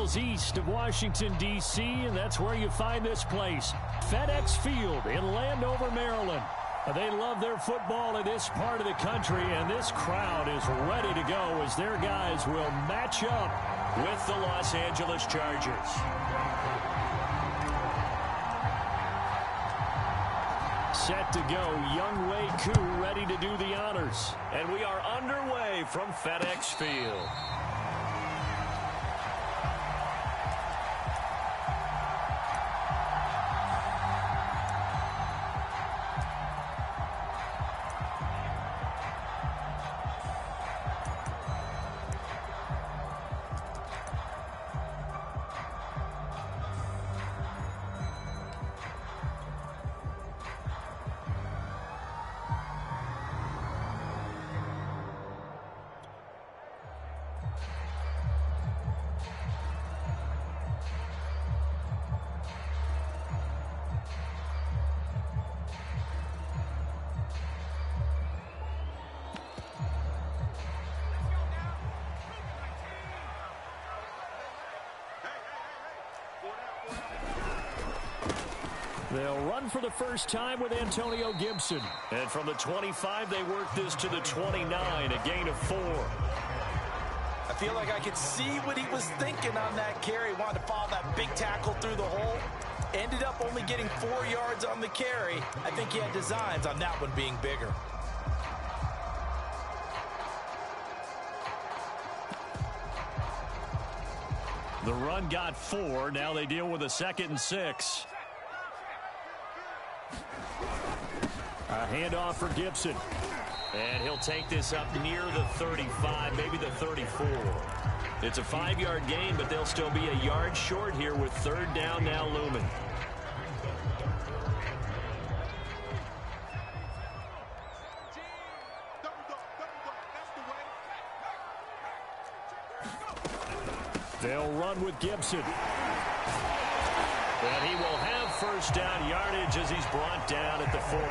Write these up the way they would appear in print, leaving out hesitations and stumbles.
miles east of Washington, D.C., and that's where you find this place, FedEx Field in Landover, Maryland. They love their football in this part of the country, and this crowd is ready to go as their guys will match up with the Los Angeles Chargers. Set to go, Younghoe Koo ready to do the honors. And we are underway from FedEx Field. They'll run for the first time with Antonio Gibson. And from the 25, they work this to the 29, a gain of 4. I feel like I could see what he was thinking on that carry. Wanted to follow that big tackle through the hole. Ended up only getting 4 yards on the carry. I think he had designs on that one being bigger. The run got 4. Now they deal with a 2nd and 6. A handoff for Gibson. And he'll take this up near the 35, maybe the 34. It's a 5-yard gain, but they'll still be a yard short here with 3rd down now looming. They'll run with Gibson. And he will have 1st down yardage as he's brought down at the 41.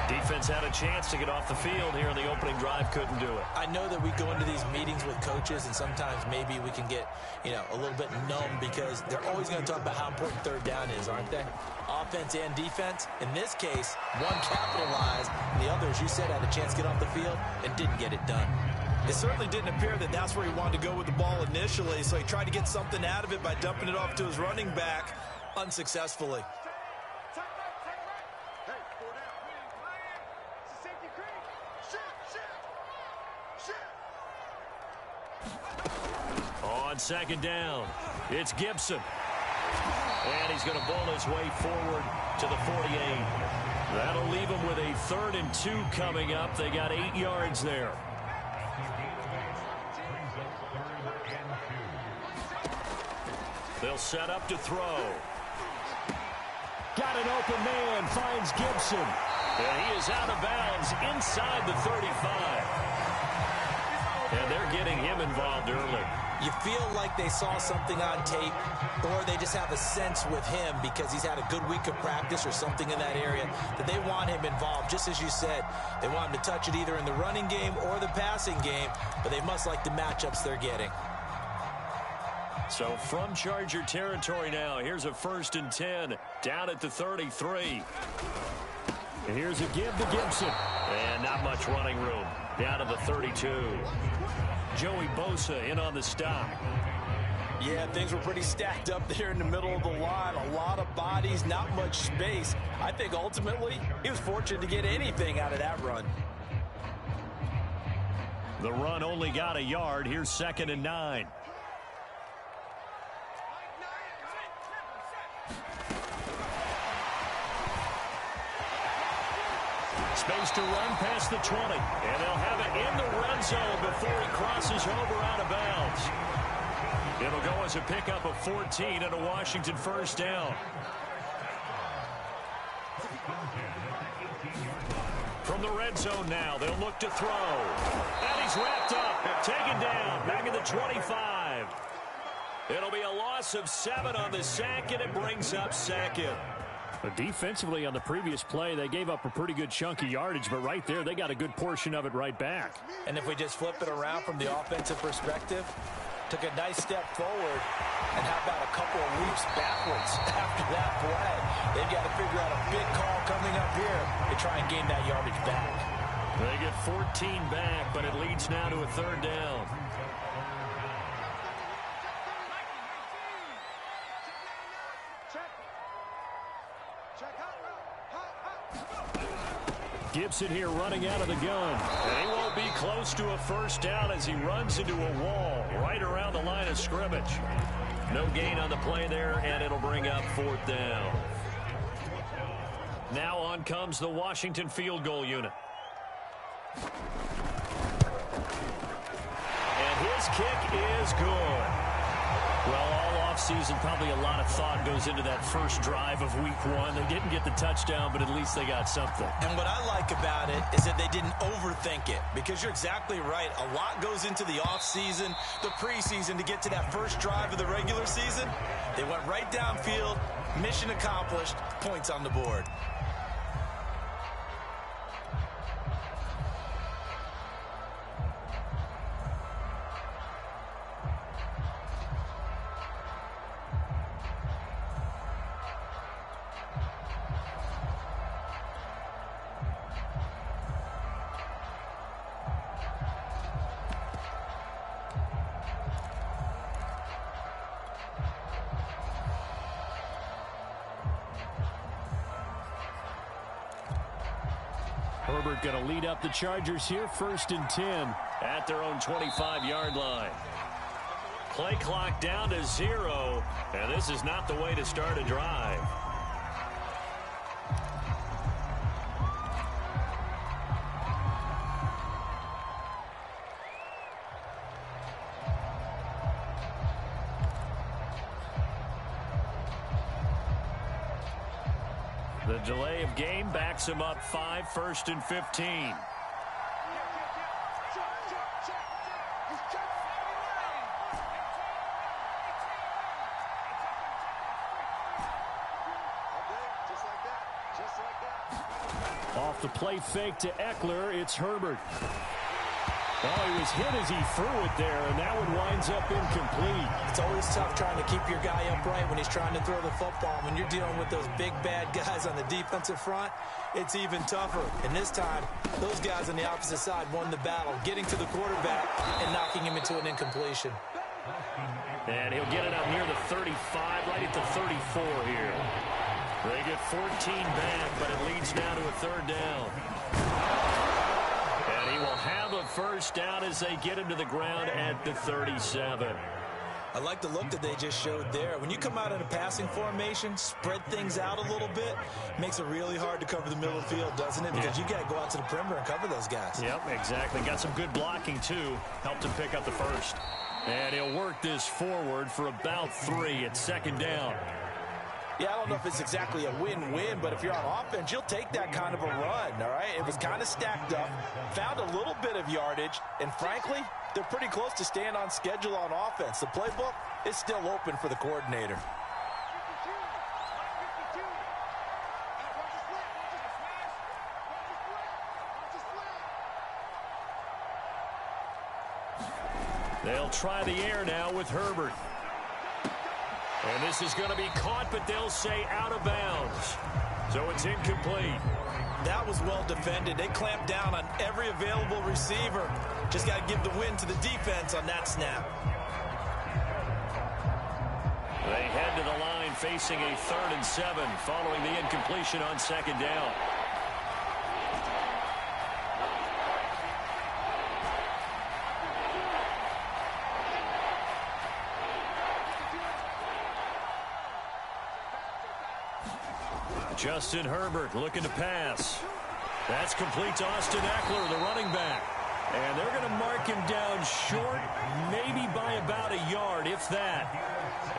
Defense had a chance to get off the field here in the opening drive, couldn't do it. I know that we go into these meetings with coaches, and sometimes maybe we can get, a little bit numb because they're always going to talk about how important 3rd down is, aren't they? Offense and defense. In this case, one capitalized, and the other, as you said, had a chance to get off the field and didn't get it done. It certainly didn't appear that that's where he wanted to go with the ball initially, so he tried to get something out of it by dumping it off to his running back unsuccessfully. On 2nd down, it's Gibson. And he's going to ball his way forward to the 48. That'll leave him with a 3rd and 2 coming up. They got 8 yards there. They'll set up to throw. Got an open man, finds Gibson. And he is out of bounds inside the 35. And they're getting him involved early. You feel like they saw something on tape, or they just have a sense with him because he's had a good week of practice or something in that area that they want him involved. Just as you said, they want him to touch it either in the running game or the passing game, but they must like the matchups they're getting. So from Charger territory now, here's a 1st and 10 down at the 33. And here's a give to Gibson. And not much running room down to the 32. Joey Bosa in on the stop. Yeah, things were pretty stacked up there in the middle of the line. A lot of bodies, not much space. I think ultimately he was fortunate to get anything out of that run. The run only got a yard. Here's 2nd and 9. Space to run past the 20. And they'll have it in the red zone before he crosses over out of bounds. It'll go as a pickup of 14 and a Washington 1st down. From the red zone now, they'll look to throw. And he's wrapped up, taken down, back at the 25. It'll be a loss of 7 on the sack, and it brings up 2nd. But defensively on the previous play, they gave up a pretty good chunk of yardage, but right there, they got a good portion of it right back. And if we just flip it around from the offensive perspective, took a nice step forward, and how about a couple of leaps backwards after that play? They've got to figure out a big call coming up here to try and gain that yardage back. They get 14 back, but it leads now to a third down. Gibson here running out of the gun. And he won't be close to a first down as he runs into a wall right around the line of scrimmage. No gain on the play there, and it'll bring up fourth down. Now on comes the Washington field goal unit. And his kick is good. Well, all offseason, probably a lot of thought goes into that first drive of week one. They didn't get the touchdown, but at least they got something. And what I like about it is that they didn't overthink it, because you're exactly right. A lot goes into the offseason, the preseason, to get to that first drive of the regular season. They went right downfield, mission accomplished, points on the board. Herbert going to lead up the Chargers here, 1st and 10 at their own 25-yard line. Play clock down to 0, and this is not the way to start a drive. The delay of game backs him up 5, 1st and 15. Off the play fake to Eckler, it's Herbert. Oh, he was hit as he threw it there, and that one winds up incomplete. It's always tough trying to keep your guy upright when he's trying to throw the football. When you're dealing with those big, bad guys on the defensive front, it's even tougher. And this time, those guys on the opposite side won the battle, getting to the quarterback and knocking him into an incompletion. And he'll get it up near the 35, right at the 34 here. They get 14 back, but it leads now to a third down. And he will have a first down as they get him to the ground at the 37. I like the look that they just showed there. When you come out in a passing formation, spread things out a little bit, makes it really hard to cover the middle of the field, doesn't it? Because you got to go out to the perimeter and cover those guys. Yep, exactly. Got some good blocking, too. Helped him pick up the first. And he'll work this forward for about 3 at 2nd down. Yeah, I don't know if it's exactly a win-win, but if you're on offense, you'll take that kind of a run, all right? It was kind of stacked up, found a little bit of yardage, and frankly, they're pretty close to staying on schedule on offense. The playbook is still open for the coordinator. They'll try the air now with Herbert. And this is going to be caught, but they'll say out of bounds. So it's incomplete. That was well defended. They clamped down on every available receiver. Just got to give the win to the defense on that snap. They head to the line facing a 3rd and 7 following the incompletion on 2nd down. Justin Herbert looking to pass. That's complete to Austin Eckler, the running back. And they're going to mark him down short, maybe by about a yard, if that.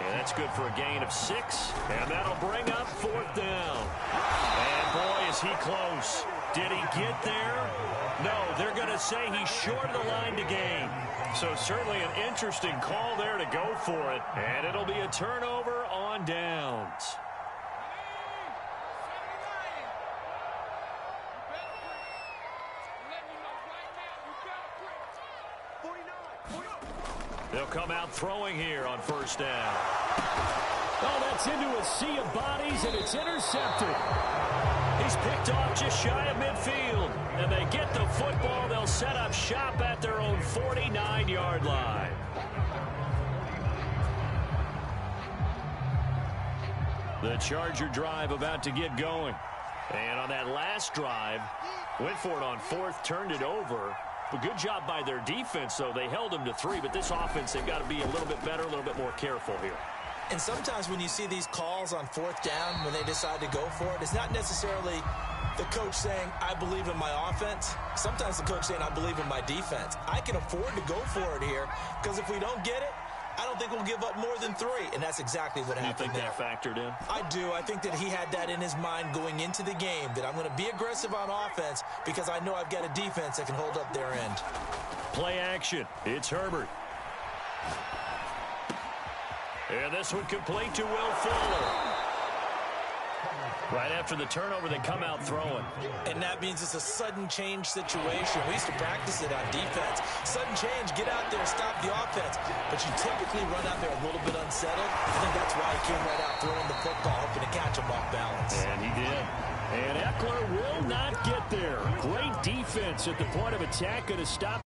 And that's good for a gain of 6. And that'll bring up 4th down. And boy, is he close. Did he get there? No, they're going to say he's short of the line to gain. So certainly an interesting call there to go for it. And it'll be a turnover on downs. They'll come out throwing here on first down. Oh, that's into a sea of bodies, and it's intercepted. He's picked off just shy of midfield. And they get the football. They'll set up shop at their own 49-yard line. The Charger drive about to get going. And on that last drive, went for it on fourth, turned it over. But good job by their defense, though. They held them to 3, but this offense, they've got to be a little bit better, a little bit more careful here. And sometimes when you see these calls on fourth down, when they decide to go for it, it's not necessarily the coach saying, I believe in my offense. Sometimes the coach saying, I believe in my defense. I can afford to go for it here because if we don't get it, I don't think we'll give up more than 3, and that's exactly what happened there. You think that factored in? I do. I think that he had that in his mind going into the game, that I'm going to be aggressive on offense because I know I've got a defense that can hold up their end. Play action. It's Herbert. And this one complete to Will Fuller. Right after the turnover, they come out throwing. And that means it's a sudden change situation. We used to practice it on defense. Sudden change, get out there, stop the offense. But you typically run out there a little bit unsettled. I think that's why he came right out throwing the football, hoping to catch him off balance. And he did. And Eckler will not get there. Great defense at the point of attack. Going to stop.